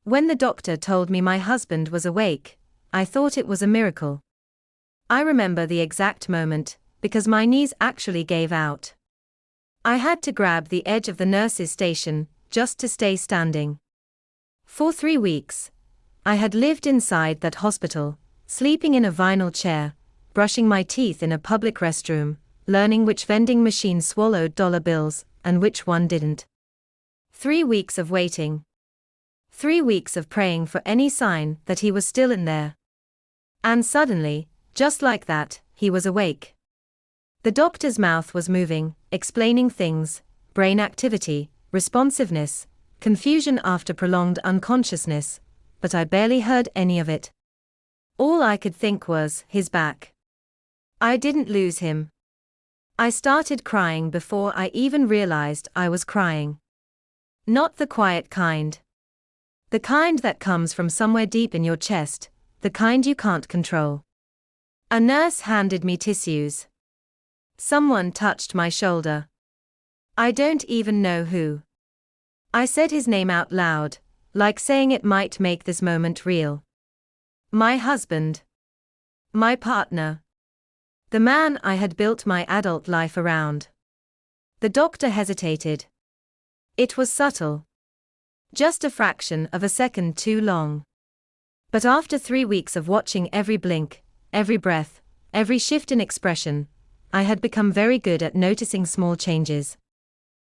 When the doctor told me my husband was awake, I thought it was a miracle. I remember the exact moment, because my knees actually gave out. I had to grab the edge of the nurse's station, just to stay standing. For 3 weeks, I had lived inside that hospital, sleeping in a vinyl chair, brushing my teeth in a public restroom, learning which vending machine swallowed dollar bills, and which one didn't. 3 weeks of waiting. 3 weeks of praying for any sign that he was still in there. And suddenly, just like that, he was awake. The doctor's mouth was moving, explaining things, brain activity, responsiveness, confusion after prolonged unconsciousness, but I barely heard any of it. All I could think was, his back. I didn't lose him. I started crying before I even realized I was crying. Not the quiet kind. The kind that comes from somewhere deep in your chest, the kind you can't control. A nurse handed me tissues. Someone touched my shoulder. I don't even know who. I said his name out loud, like saying it might make this moment real. My husband. My partner. The man I had built my adult life around. The doctor hesitated. It was subtle. Just a fraction of a second too long. But after 3 weeks of watching every blink, every breath, every shift in expression, I had become very good at noticing small changes.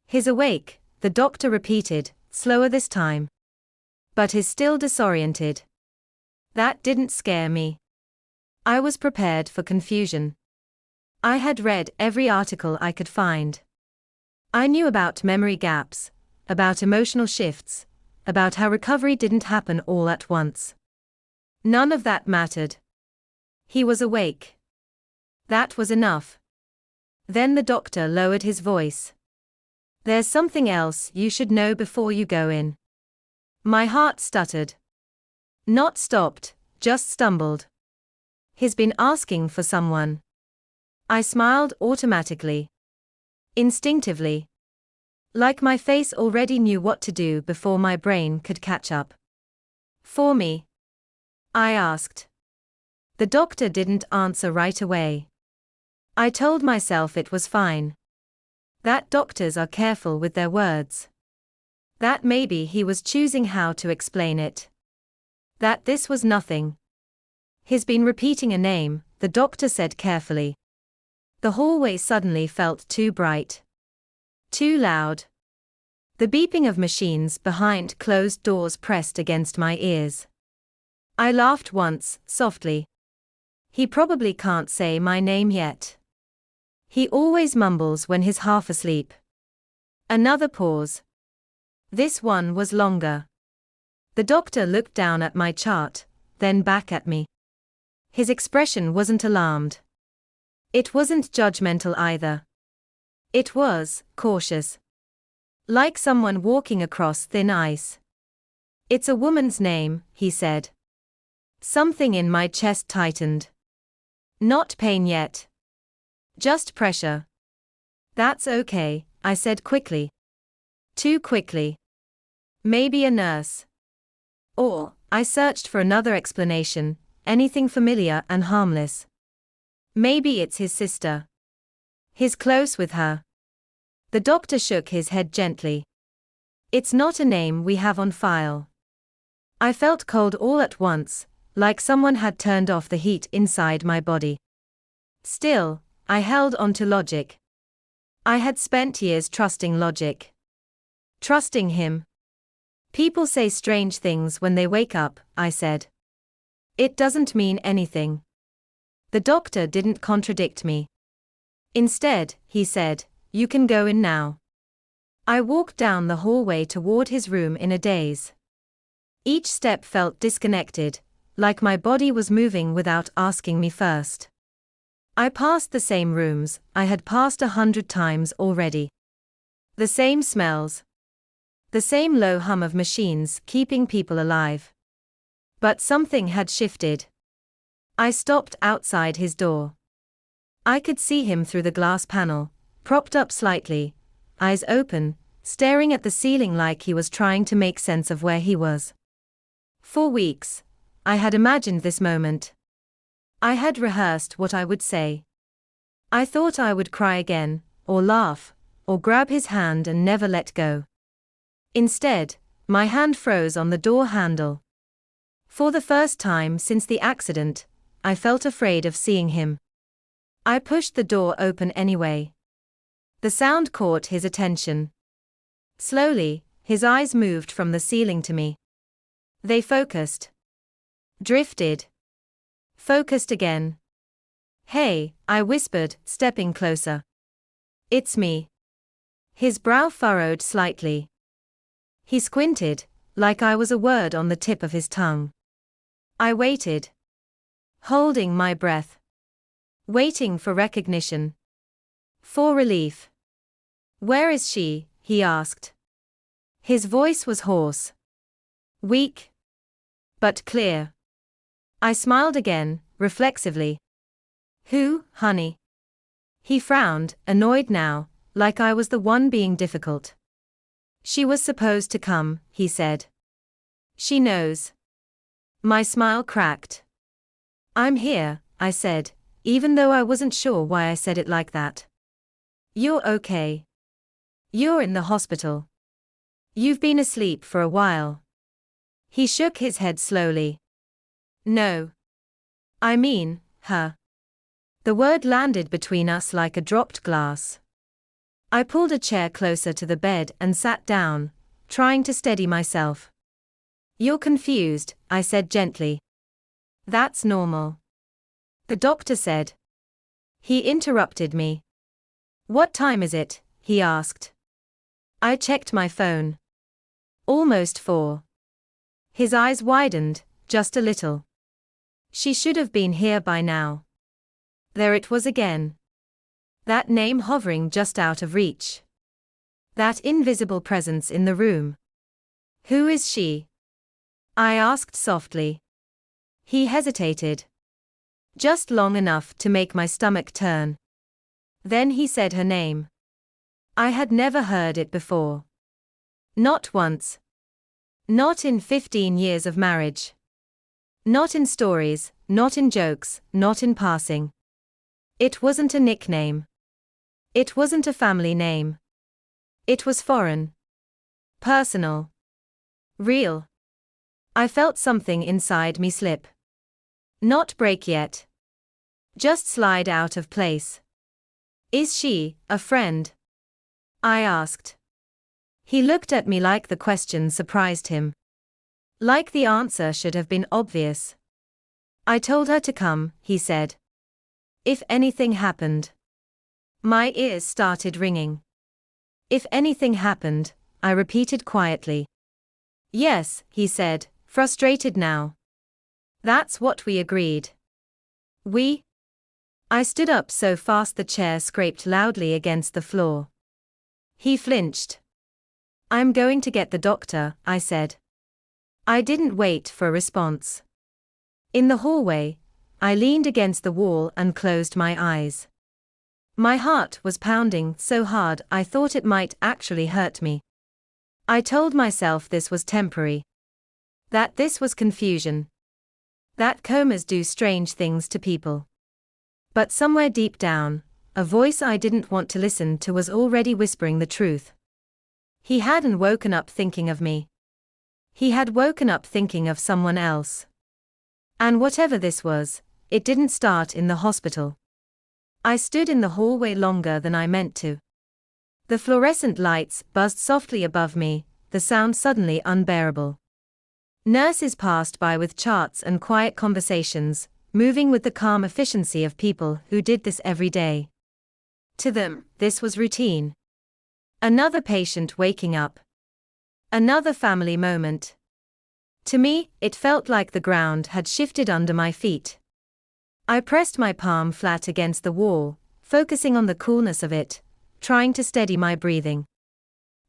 He's awake, the doctor repeated, slower this time. But he's still disoriented. That didn't scare me. I was prepared for confusion. I had read every article I could find. I knew about memory gaps, about emotional shifts, about how recovery didn't happen all at once. None of that mattered. He was awake. That was enough. Then the doctor lowered his voice. There's something else you should know before you go in. My heart stuttered. Not stopped, just stumbled. He's been asking for someone. I smiled automatically. Instinctively. Like my face already knew what to do before my brain could catch up. For me? I asked. The doctor didn't answer right away. I told myself it was fine. That doctors are careful with their words. That maybe he was choosing how to explain it. That this was nothing. He's been repeating a name, the doctor said carefully. The hallway suddenly felt too bright. Too loud. The beeping of machines behind closed doors pressed against my ears. I laughed once, softly. He probably can't say my name yet. He always mumbles when he's half asleep. Another pause. This one was longer. The doctor looked down at my chart, then back at me. His expression wasn't alarmed. It wasn't judgmental either. It was cautious. Like someone walking across thin ice. It's a woman's name, he said. Something in my chest tightened. Not pain yet. Just pressure. That's okay, I said quickly. Too quickly. Maybe a nurse. Or, I searched for another explanation, anything familiar and harmless. Maybe it's his sister. He's close with her. The doctor shook his head gently. It's not a name we have on file. I felt cold all at once, like someone had turned off the heat inside my body. Still, I held on to logic. I had spent years trusting logic. Trusting him. People say strange things when they wake up, I said. It doesn't mean anything. The doctor didn't contradict me. Instead, he said, you can go in now. I walked down the hallway toward his room in a daze. Each step felt disconnected, like my body was moving without asking me first. I passed the same rooms I had passed 100 times already. The same smells. The same low hum of machines keeping people alive. But something had shifted. I stopped outside his door. I could see him through the glass panel, propped up slightly, eyes open, staring at the ceiling like he was trying to make sense of where he was. For weeks, I had imagined this moment. I had rehearsed what I would say. I thought I would cry again, or laugh, or grab his hand and never let go. Instead, my hand froze on the door handle. For the first time since the accident, I felt afraid of seeing him. I pushed the door open anyway. The sound caught his attention. Slowly, his eyes moved from the ceiling to me. They focused. Drifted. Focused again. "Hey," I whispered, stepping closer. "It's me." His brow furrowed slightly. He squinted, like I was a word on the tip of his tongue. I waited. Holding my breath. Waiting for recognition. For relief. "Where is she?" he asked. His voice was hoarse. Weak. But clear. I smiled again, reflexively. "Who, honey?" He frowned, annoyed now, like I was the one being difficult. "She was supposed to come," he said. "She knows." My smile cracked. "I'm here," I said, even though I wasn't sure why I said it like that. "You're okay. You're in the hospital. You've been asleep for a while." He shook his head slowly. "No. I mean, her." The word landed between us like a dropped glass. I pulled a chair closer to the bed and sat down, trying to steady myself. "You're confused," I said gently. "That's normal." The doctor said. He interrupted me. "What time is it?" he asked. I checked my phone. Almost 4. His eyes widened, just a little. "She should have been here by now." There it was again. That name hovering just out of reach. That invisible presence in the room. "Who is she?" I asked softly. He hesitated. Just long enough to make my stomach turn. Then he said her name. I had never heard it before. Not once. Not in 15 years of marriage. Not in stories, not in jokes, not in passing. It wasn't a nickname. It wasn't a family name. It was foreign. Personal. Real. I felt something inside me slip. Not break yet. Just slide out of place. "Is she a friend?" I asked. He looked at me like the question surprised him. Like the answer should have been obvious. "I told her to come," he said. "If anything happened." My ears started ringing. "If anything happened," I repeated quietly. "Yes," he said, frustrated now. "That's what we agreed." "We?" I stood up so fast the chair scraped loudly against the floor. He flinched. "I'm going to get the doctor," I said. I didn't wait for a response. In the hallway, I leaned against the wall and closed my eyes. My heart was pounding so hard I thought it might actually hurt me. I told myself this was temporary. That this was confusion. That comas do strange things to people. But somewhere deep down, a voice I didn't want to listen to was already whispering the truth. He hadn't woken up thinking of me. He had woken up thinking of someone else. And whatever this was, it didn't start in the hospital. I stood in the hallway longer than I meant to. The fluorescent lights buzzed softly above me, the sound suddenly unbearable. Nurses passed by with charts and quiet conversations, moving with the calm efficiency of people who did this every day. To them, this was routine. Another patient waking up. Another family moment. To me, it felt like the ground had shifted under my feet. I pressed my palm flat against the wall, focusing on the coolness of it, trying to steady my breathing.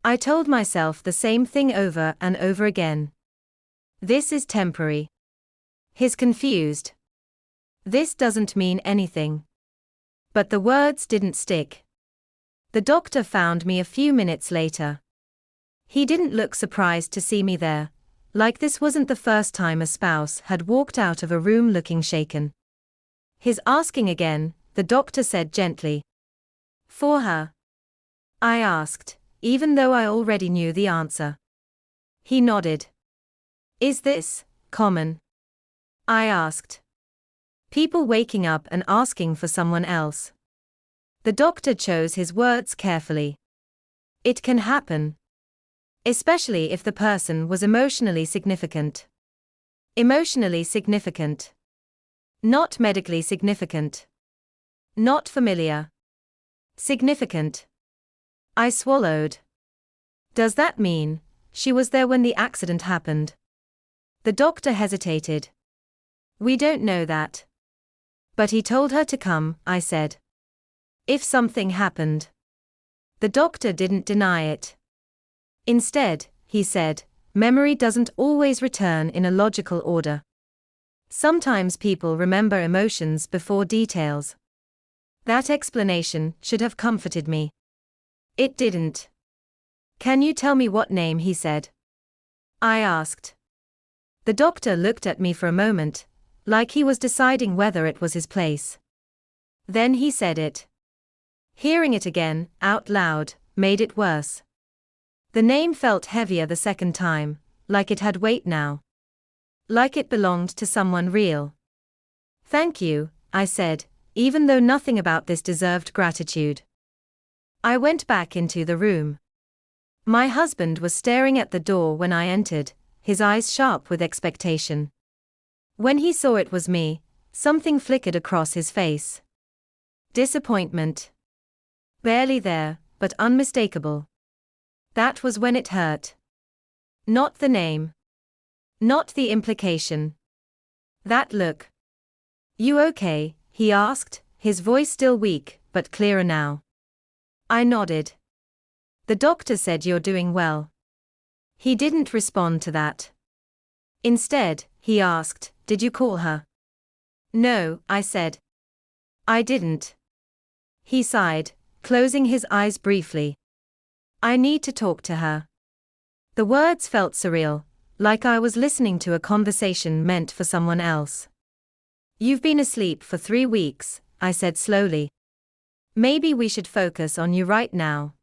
I told myself the same thing over and over again. This is temporary. He's confused. This doesn't mean anything. But the words didn't stick. The doctor found me a few minutes later. He didn't look surprised to see me there, Like this wasn't the first time a spouse had walked out of a room looking shaken. His asking again, the doctor said gently. For her? I asked, even though I already knew the answer. He nodded. Is this common? I asked. People waking up and asking for someone else. The doctor chose his words carefully. It can happen. Especially if the person was emotionally significant. Emotionally significant. Not medically significant. Not familiar. Significant. I swallowed. Does that mean she was there when the accident happened? The doctor hesitated. We don't know that. But he told her to come, I said. If something happened. The doctor didn't deny it. Instead, he said, memory doesn't always return in a logical order. Sometimes people remember emotions before details. That explanation should have comforted me. It didn't. Can you tell me what name he said? I asked. The doctor looked at me for a moment, like he was deciding whether it was his place. Then he said it. Hearing it again, out loud, made it worse. The name felt heavier the second time, like it had weight now. Like it belonged to someone real. Thank you, I said, even though nothing about this deserved gratitude. I went back into the room. My husband was staring at the door when I entered, his eyes sharp with expectation. When he saw it was me, something flickered across his face. Disappointment. Barely there, but unmistakable. That was when it hurt. Not the name. Not the implication. That look. You okay? He asked, his voice still weak, but clearer now. I nodded. The doctor said you're doing well. He didn't respond to that. Instead, he asked, did you call her? No, I said. I didn't. He sighed, closing his eyes briefly. I need to talk to her. The words felt surreal, like I was listening to a conversation meant for someone else. You've been asleep for 3 weeks, I said slowly. Maybe we should focus on you right now.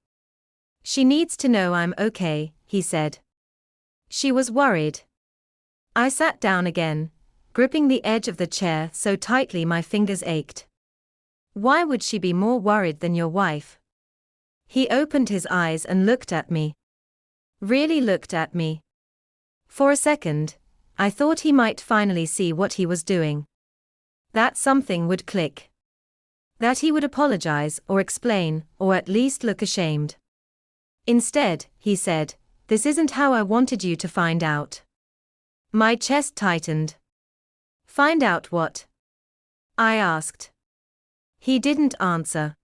She needs to know I'm okay, he said. She was worried. I sat down again, gripping the edge of the chair so tightly my fingers ached. Why would she be more worried than your wife? He opened his eyes and looked at me. Really looked at me. For a second, I thought he might finally see what he was doing. That something would click. That he would apologize or explain, or at least look ashamed. Instead, he said, this isn't how I wanted you to find out. My chest tightened. Find out what? I asked. He didn't answer.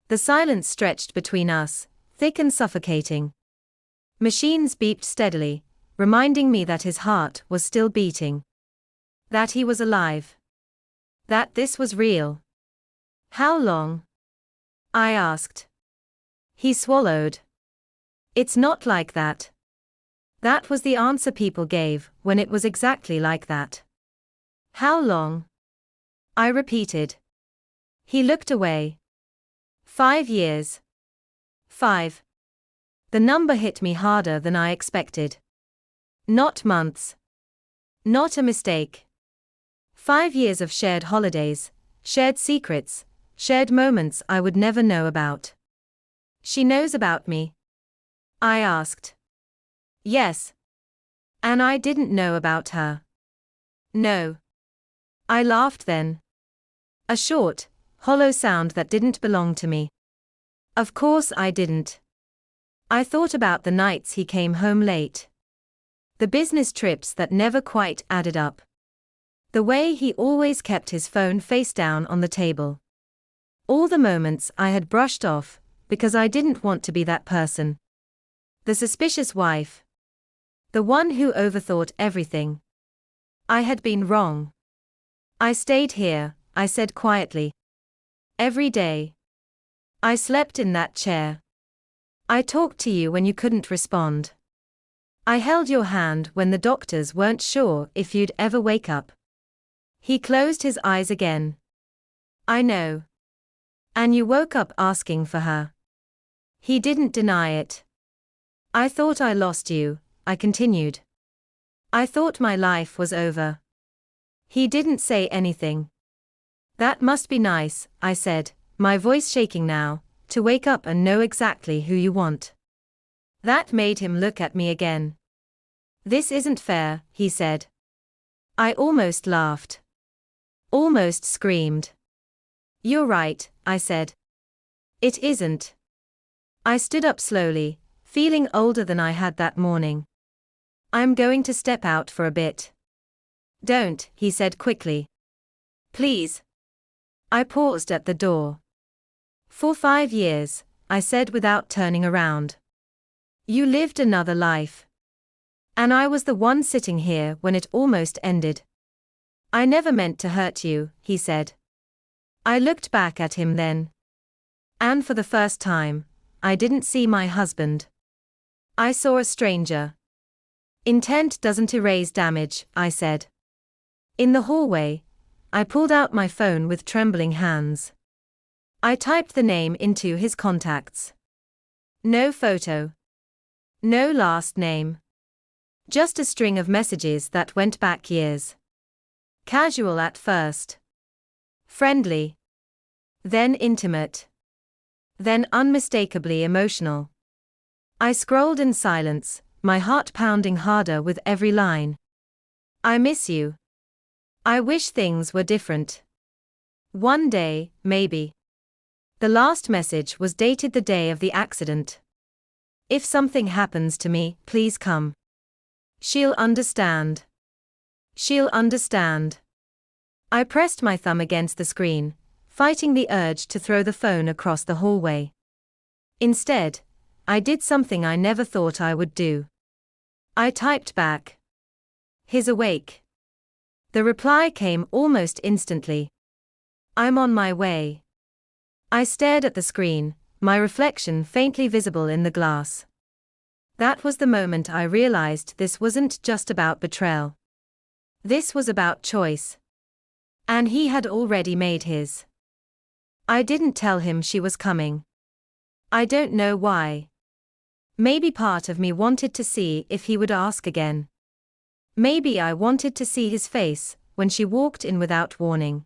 The silence stretched between us, thick and suffocating. Machines beeped steadily, reminding me that his heart was still beating. That he was alive. That this was real. How long? I asked. He swallowed. It's not like that. That was the answer people gave when it was exactly like that. How long? I repeated. He looked away. 5 years. 5. The number hit me harder than I expected. Not months. Not a mistake. 5 years of shared holidays, shared secrets, shared moments I would never know about. She knows about me? I asked. Yes. And I didn't know about her. No. I laughed then. A short, hollow sound that didn't belong to me. Of course I didn't. I thought about the nights he came home late. The business trips that never quite added up. The way he always kept his phone face down on the table. All the moments I had brushed off, because I didn't want to be that person. The suspicious wife. The one who overthought everything. I had been wrong. I stayed here, I said quietly. Every day. I slept in that chair. I talked to you when you couldn't respond. I held your hand when the doctors weren't sure if you'd ever wake up. He closed his eyes again. I know. And you woke up asking for her. He didn't deny it. I thought I lost you, I continued. I thought my life was over. He didn't say anything. That must be nice, I said, my voice shaking now, to wake up and know exactly who you want. That made him look at me again. This isn't fair, he said. I almost laughed. Almost screamed. You're right, I said. It isn't. I stood up slowly, feeling older than I had that morning. I'm going to step out for a bit. Don't, he said quickly. Please. I paused at the door. For 5 years, I said without turning around. You lived another life. And I was the one sitting here when it almost ended. I never meant to hurt you, he said. I looked back at him then. And for the first time, I didn't see my husband. I saw a stranger. Intent doesn't erase damage, I said. In the hallway, I pulled out my phone with trembling hands. I typed the name into his contacts. No photo. No last name. Just a string of messages that went back years. Casual at first. Friendly. Then intimate. Then unmistakably emotional. I scrolled in silence, my heart pounding harder with every line. I miss you. I wish things were different. One day, maybe. The last message was dated the day of the accident. If something happens to me, please come. She'll understand. She'll understand. I pressed my thumb against the screen, fighting the urge to throw the phone across the hallway. Instead, I did something I never thought I would do. I typed back. He's awake. The reply came almost instantly. I'm on my way. I stared at the screen, my reflection faintly visible in the glass. That was the moment I realized this wasn't just about betrayal. This was about choice. And he had already made his. I didn't tell him she was coming. I don't know why. Maybe part of me wanted to see if he would ask again. Maybe I wanted to see his face when she walked in without warning.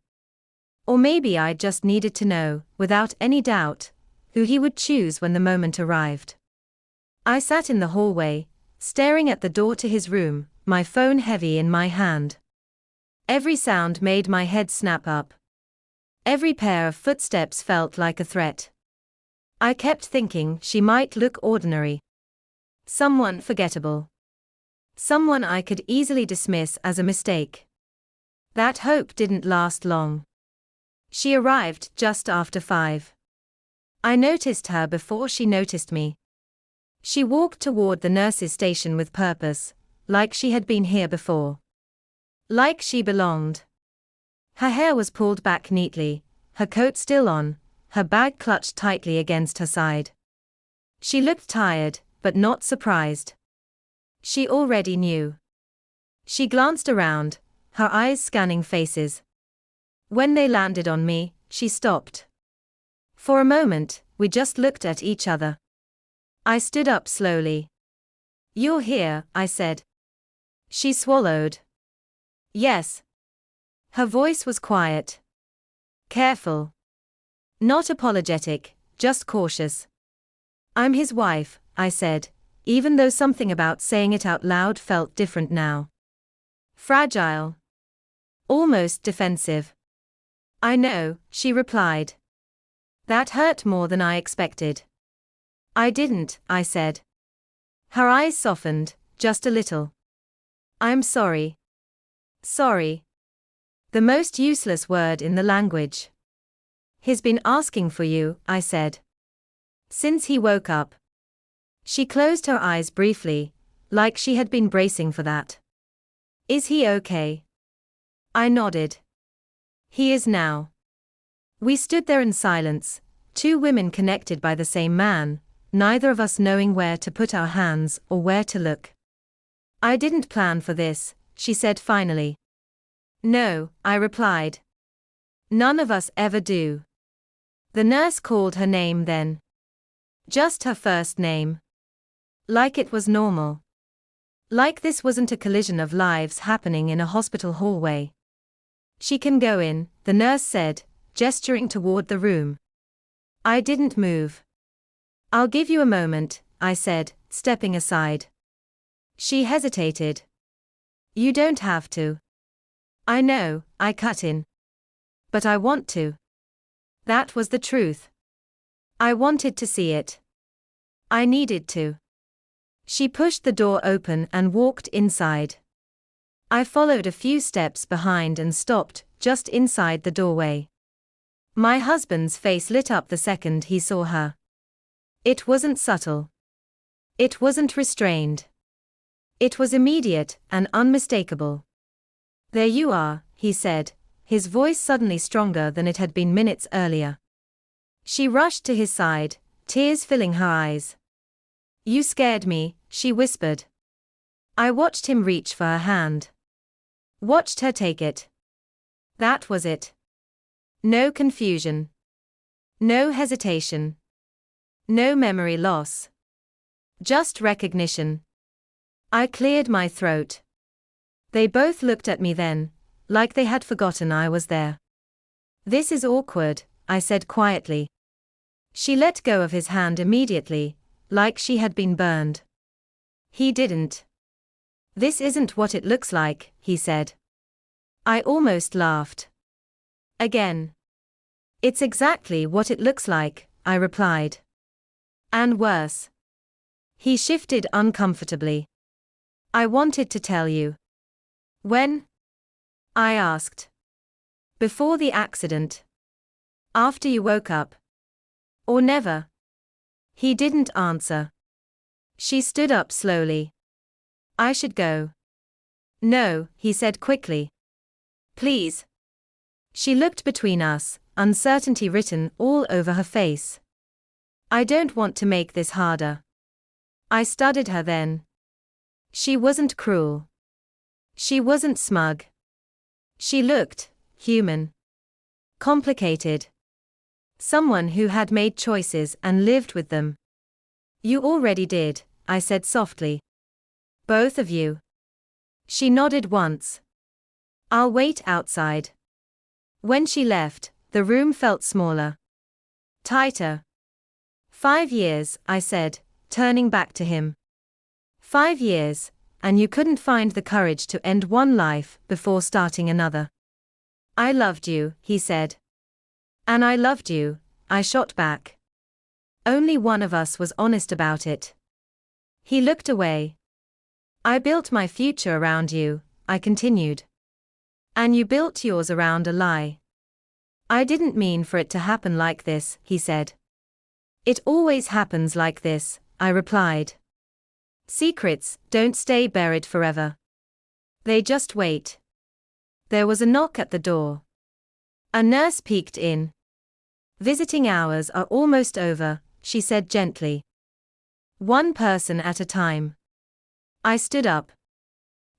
Or maybe I just needed to know, without any doubt, who he would choose when the moment arrived. I sat in the hallway, staring at the door to his room, my phone heavy in my hand. Every sound made my head snap up. Every pair of footsteps felt like a threat. I kept thinking she might look ordinary. Someone forgettable. Someone I could easily dismiss as a mistake. That hope didn't last long. She arrived just after 5. I noticed her before she noticed me. She walked toward the nurse's station with purpose, like she had been here before. Like she belonged. Her hair was pulled back neatly, her coat still on, her bag clutched tightly against her side. She looked tired, but not surprised. She already knew. She glanced around, her eyes scanning faces. When they landed on me, she stopped. For a moment, we just looked at each other. I stood up slowly. You're here, I said. She swallowed. Yes. Her voice was quiet. Careful. Not apologetic, just cautious. I'm his wife, I said, even though something about saying it out loud felt different now. Fragile. Almost defensive. I know, she replied. That hurt more than I expected. I didn't, I said. Her eyes softened, just a little. I'm sorry. Sorry. The most useless word in the language. He's been asking for you, I said. Since he woke up. She closed her eyes briefly, like she had been bracing for that. Is he okay? I nodded. He is now. We stood there in silence, 2 women connected by the same man, neither of us knowing where to put our hands or where to look. I didn't plan for this, she said finally. No, I replied. None of us ever do. The nurse called her name then. Just her first name. Like it was normal. Like this wasn't a collision of lives happening in a hospital hallway. She can go in, the nurse said, gesturing toward the room. I didn't move. I'll give you a moment, I said, stepping aside. She hesitated. You don't have to. I know, I cut in. But I want to. That was the truth. I wanted to see it. I needed to. She pushed the door open and walked inside. I followed a few steps behind and stopped, just inside the doorway. My husband's face lit up the second he saw her. It wasn't subtle. It wasn't restrained. It was immediate and unmistakable. There you are, he said, his voice suddenly stronger than it had been minutes earlier. She rushed to his side, tears filling her eyes. You scared me, she whispered. I watched him reach for her hand. Watched her take it. That was it. No confusion. No hesitation. No memory loss. Just recognition. I cleared my throat. They both looked at me then, like they had forgotten I was there. This is awkward, I said quietly. She let go of his hand immediately, like she had been burned. He didn't. This isn't what it looks like, he said. I almost laughed. Again. It's exactly what it looks like, I replied. And worse. He shifted uncomfortably. I wanted to tell you. When? I asked. Before the accident. After you woke up. Or never? He didn't answer. She stood up slowly. I should go. No, he said quickly. Please. She looked between us, uncertainty written all over her face. I don't want to make this harder. I studied her then. She wasn't cruel. She wasn't smug. She looked human. Complicated. Someone who had made choices and lived with them. You already did, I said softly. Both of you. She nodded once. I'll wait outside. When she left, the room felt smaller. Tighter. 5 years, I said, turning back to him. 5 years, and you couldn't find the courage to end one life before starting another. I loved you, he said. And I loved you, I shot back. Only one of us was honest about it. He looked away. I built my future around you, I continued. And you built yours around a lie. I didn't mean for it to happen like this, he said. It always happens like this, I replied. Secrets don't stay buried forever. They just wait. There was a knock at the door. A nurse peeked in. Visiting hours are almost over, she said gently. One person at a time. I stood up.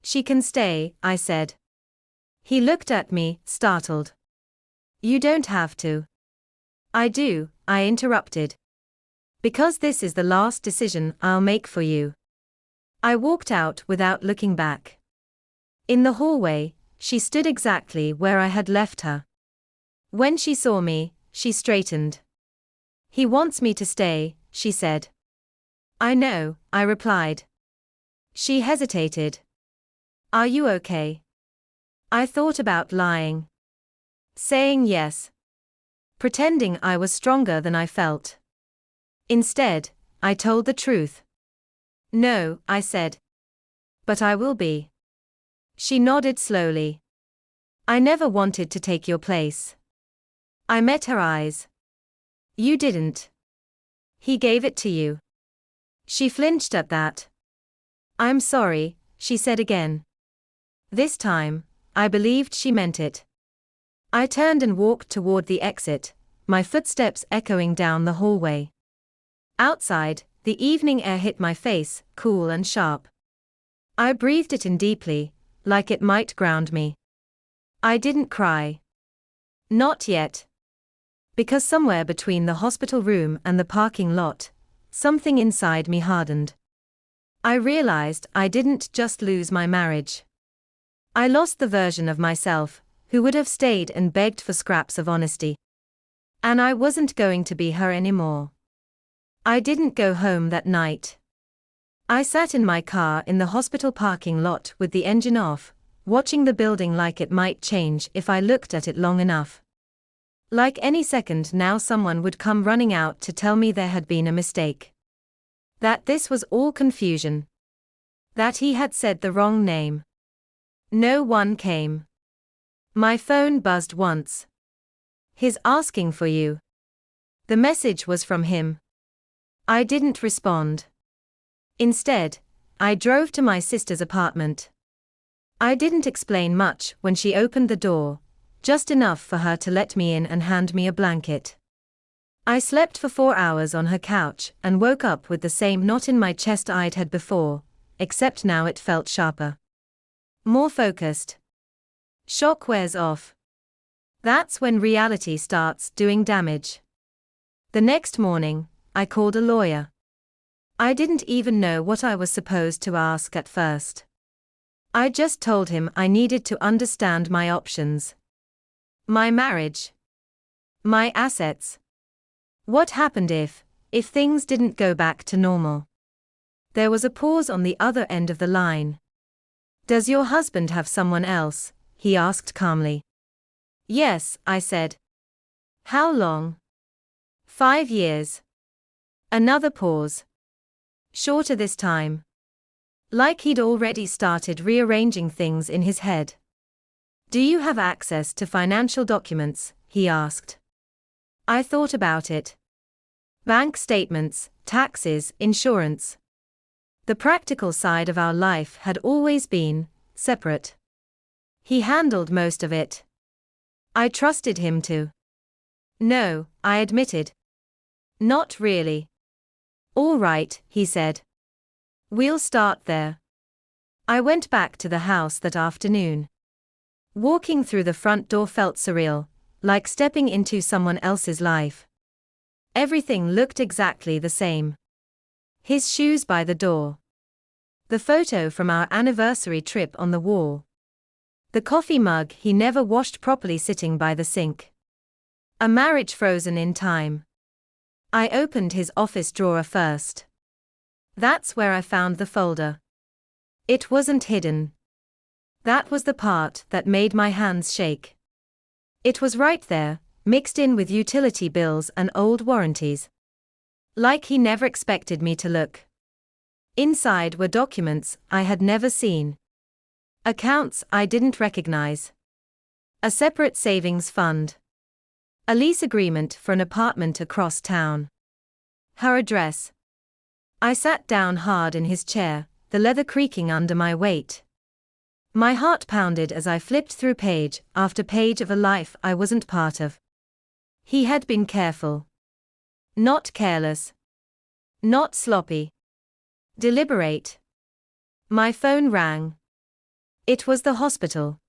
She can stay, I said. He looked at me, startled. You don't have to. I do, I interrupted. Because this is the last decision I'll make for you. I walked out without looking back. In the hallway, she stood exactly where I had left her. When she saw me, she straightened. He wants me to stay, she said. I know, I replied. She hesitated. Are you okay? I thought about lying. Saying yes. Pretending I was stronger than I felt. Instead, I told the truth. No, I said. But I will be. She nodded slowly. I never wanted to take your place. I met her eyes. You didn't. He gave it to you. She flinched at that. I'm sorry, she said again. This time, I believed she meant it. I turned and walked toward the exit, my footsteps echoing down the hallway. Outside, the evening air hit my face, cool and sharp. I breathed it in deeply, like it might ground me. I didn't cry. Not yet. Because somewhere between the hospital room and the parking lot, something inside me hardened. I realized I didn't just lose my marriage. I lost the version of myself who would have stayed and begged for scraps of honesty. And I wasn't going to be her anymore. I didn't go home that night. I sat in my car in the hospital parking lot with the engine off, watching the building like it might change if I looked at it long enough. Like any second now someone would come running out to tell me there had been a mistake. That this was all confusion. That he had said the wrong name. No one came. My phone buzzed once. He's asking for you. The message was from him. I didn't respond. Instead, I drove to my sister's apartment. I didn't explain much when she opened the door, just enough for her to let me in and hand me a blanket. I slept for 4 hours on her couch and woke up with the same knot in my chest I'd had before, except now it felt sharper. More focused. Shock wears off. That's when reality starts doing damage. The next morning, I called a lawyer. I didn't even know what I was supposed to ask at first. I just told him I needed to understand my options. My marriage. My assets. What happened if things didn't go back to normal? There was a pause on the other end of the line. Does your husband have someone else? He asked calmly. Yes, I said. How long? 5 years. Another pause. Shorter this time. Like he'd already started rearranging things in his head. Do you have access to financial documents? He asked. I thought about it. Bank statements, taxes, insurance. The practical side of our life had always been separate. He handled most of it. I trusted him to. No, I admitted. Not really. All right, he said. We'll start there. I went back to the house that afternoon. Walking through the front door felt surreal, like stepping into someone else's life. Everything looked exactly the same. His shoes by the door. The photo from our anniversary trip on the wall. The coffee mug he never washed properly sitting by the sink. A marriage frozen in time. I opened his office drawer first. That's where I found the folder. It wasn't hidden. That was the part that made my hands shake. It was right there, mixed in with utility bills and old warranties. Like he never expected me to look. Inside were documents I had never seen. Accounts I didn't recognize. A separate savings fund. A lease agreement for an apartment across town. Her address. I sat down hard in his chair, the leather creaking under my weight. My heart pounded as I flipped through page after page of a life I wasn't part of. He had been careful. Not careless. Not sloppy. Deliberate. My phone rang. It was the hospital.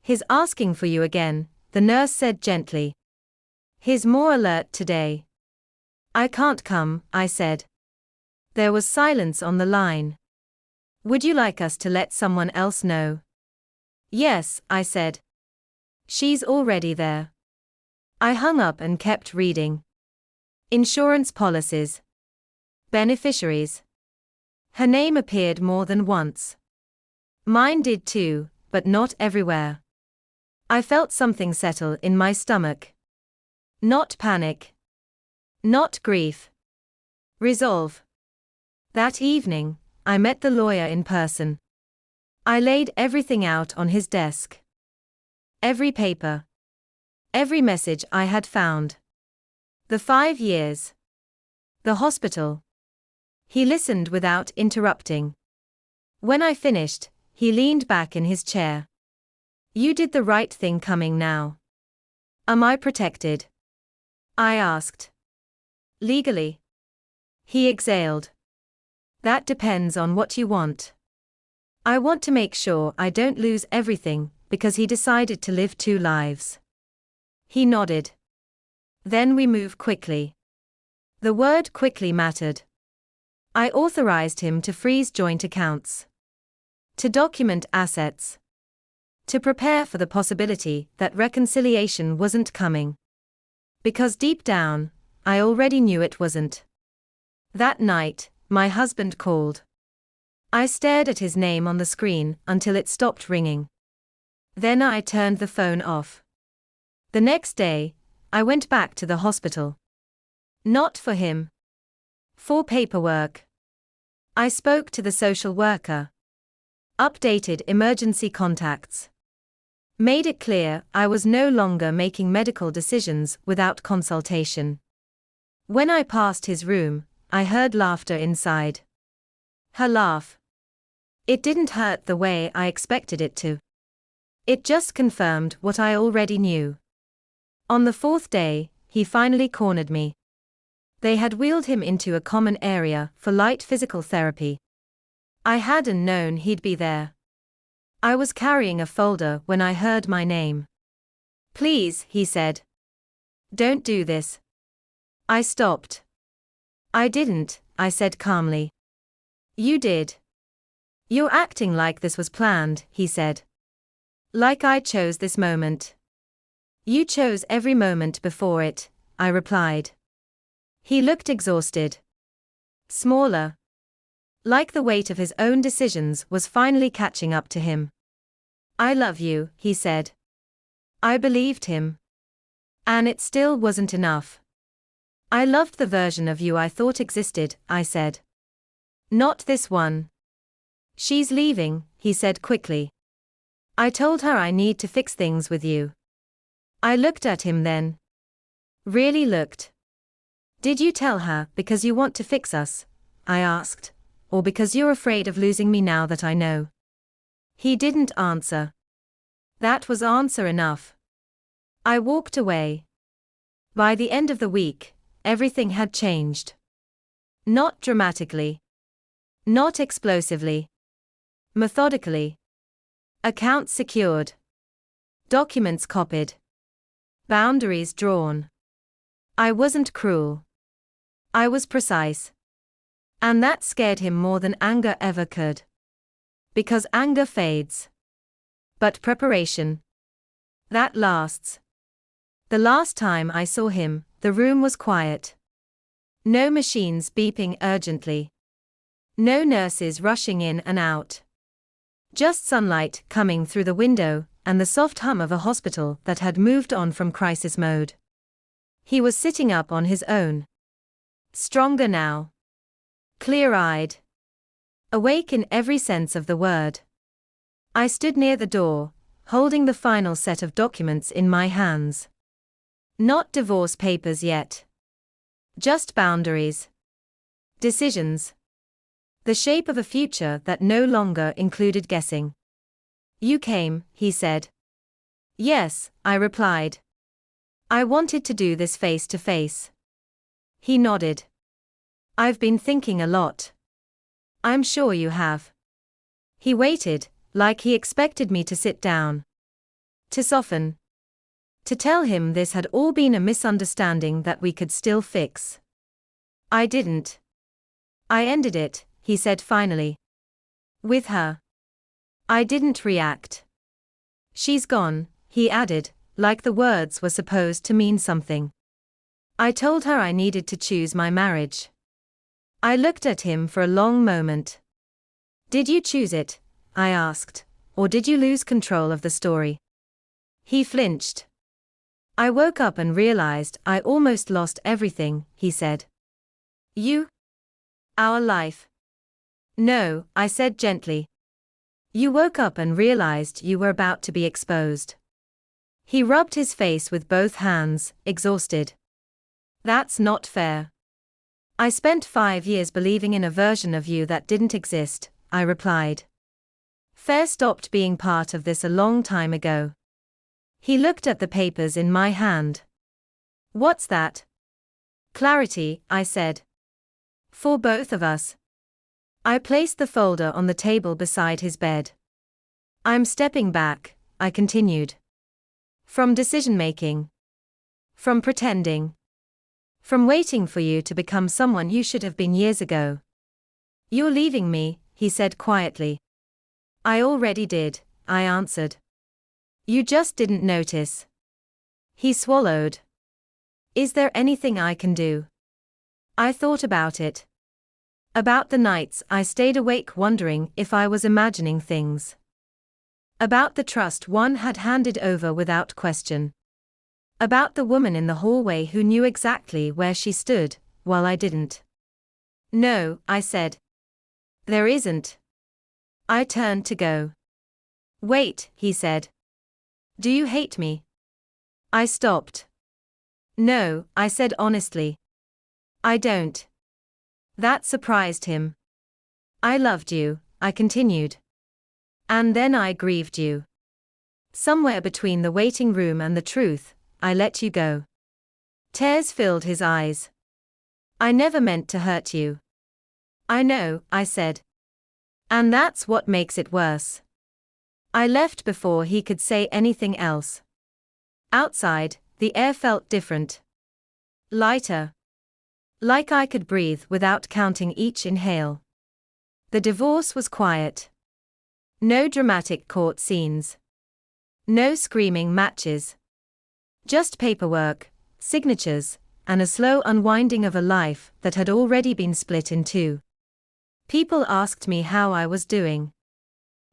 He's asking for you again, the nurse said gently. He's more alert today. I can't come, I said. There was silence on the line. Would you like us to let someone else know? Yes, I said. She's already there. I hung up and kept reading. Insurance policies. Beneficiaries. Her name appeared more than once. Mine did too, but not everywhere. I felt something settle in my stomach. Not panic. Not grief. Resolve. That evening, I met the lawyer in person. I laid everything out on his desk. Every paper. Every message I had found. The 5 years. The hospital. He listened without interrupting. When I finished, he leaned back in his chair. You did the right thing coming now. Am I protected? I asked. Legally. He exhaled. That depends on what you want. I want to make sure I don't lose everything, because he decided to live 2 lives. He nodded. Then we move quickly. The word quickly mattered. I authorized him to freeze joint accounts, to document assets, to prepare for the possibility that reconciliation wasn't coming. Because deep down, I already knew it wasn't. That night, my husband called. I stared at his name on the screen until it stopped ringing. Then I turned the phone off. The next day, I went back to the hospital. Not for him. For paperwork. I spoke to the social worker. Updated emergency contacts. Made it clear I was no longer making medical decisions without consultation. When I passed his room, I heard laughter inside. Her laugh. It didn't hurt the way I expected it to. It just confirmed what I already knew. On the 4th day, he finally cornered me. They had wheeled him into a common area for light physical therapy. I hadn't known he'd be there. I was carrying a folder when I heard my name. "Please," he said. "Don't do this." I stopped. "I didn't," I said calmly. "You did. You're acting like this was planned," he said. "Like I chose this moment." "You chose every moment before it," I replied. He looked exhausted. Smaller. Like the weight of his own decisions was finally catching up to him. "I love you," he said. I believed him. And it still wasn't enough. "I loved the version of you I thought existed," I said. "Not this one." "She's leaving," he said quickly. "I told her I need to fix things with you." I looked at him then. Really looked. "Did you tell her because you want to fix us?" I asked. "Or because you're afraid of losing me now that I know?" He didn't answer. That was answer enough. I walked away. By the end of the week, everything had changed. Not dramatically. Not explosively. Methodically. Accounts secured. Documents copied. Boundaries drawn. I wasn't cruel. I was precise. And that scared him more than anger ever could. Because anger fades. But preparation, that lasts. The last time I saw him, the room was quiet. No machines beeping urgently. No nurses rushing in and out. Just sunlight coming through the window, and the soft hum of a hospital that had moved on from crisis mode. He was sitting up on his own. Stronger now. Clear-eyed. Awake in every sense of the word. I stood near the door, holding the final set of documents in my hands. Not divorce papers yet. Just boundaries. Decisions. The shape of a future that no longer included guessing. "You came," he said. "Yes," I replied. "I wanted to do this face to face." He nodded. "I've been thinking a lot." "I'm sure you have." He waited, like he expected me to sit down. To soften. To tell him this had all been a misunderstanding that we could still fix. I didn't. "I ended it," he said finally. "With her." I didn't react. "She's gone," he added, like the words were supposed to mean something. "I told her I needed to choose my marriage." I looked at him for a long moment. "Did you choose it?" I asked. "Or did you lose control of the story?" He flinched. "I woke up and realized I almost lost everything," he said. "You? Our life?" "No," I said gently. "You woke up and realized you were about to be exposed." He rubbed his face with both hands, exhausted. "That's not fair. I spent 5 years believing in a version of you that didn't exist," I replied. "Fair stopped being part of this a long time ago." He looked at the papers in my hand. "What's that?" "Clarity," I said. "For both of us." I placed the folder on the table beside his bed. I'm stepping back, I continued. From decision-making. From pretending. From waiting for you to become someone you should have been years ago. You're leaving me, he said quietly. I already did, I answered. You just didn't notice. He swallowed. Is there anything I can do? I thought about it. About the nights I stayed awake wondering if I was imagining things. About the trust one had handed over without question. About the woman in the hallway who knew exactly where she stood, while I didn't. No, I said. There isn't. I turned to go. Wait, he said. Do you hate me? I stopped. No, I said honestly. I don't. That surprised him. I loved you, I continued. And then I grieved you. Somewhere between the waiting room and the truth, I let you go. Tears filled his eyes. I never meant to hurt you. I know, I said. And that's what makes it worse. I left before he could say anything else. Outside, the air felt different. Lighter. Like I could breathe without counting each inhale. The divorce was quiet. No dramatic court scenes. No screaming matches. Just paperwork, signatures, and a slow unwinding of a life that had already been split in two. People asked me how I was doing.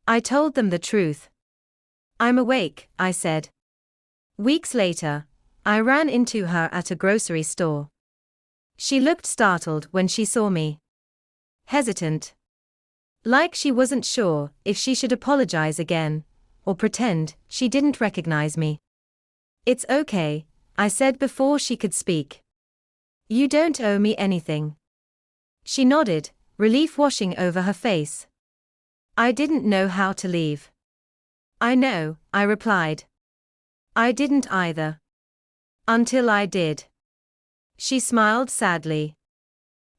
I told them the truth. I'm awake, I said. Weeks later, I ran into her at a grocery store. She looked startled when she saw me. Hesitant. Like she wasn't sure if she should apologize again, or pretend she didn't recognize me. It's okay, I said before she could speak. You don't owe me anything. She nodded, relief washing over her face. I didn't know how to leave. I know, I replied. I didn't either. Until I did. She smiled sadly.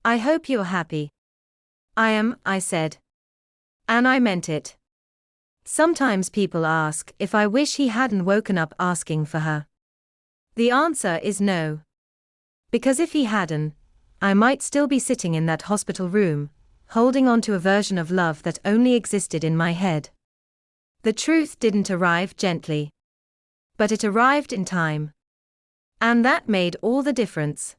I hope you're happy. I am, I said. And I meant it. Sometimes people ask if I wish he hadn't woken up asking for her. The answer is no. Because if he hadn't, I might still be sitting in that hospital room, holding on to a version of love that only existed in my head. The truth didn't arrive gently. But it arrived in time. And that made all the difference.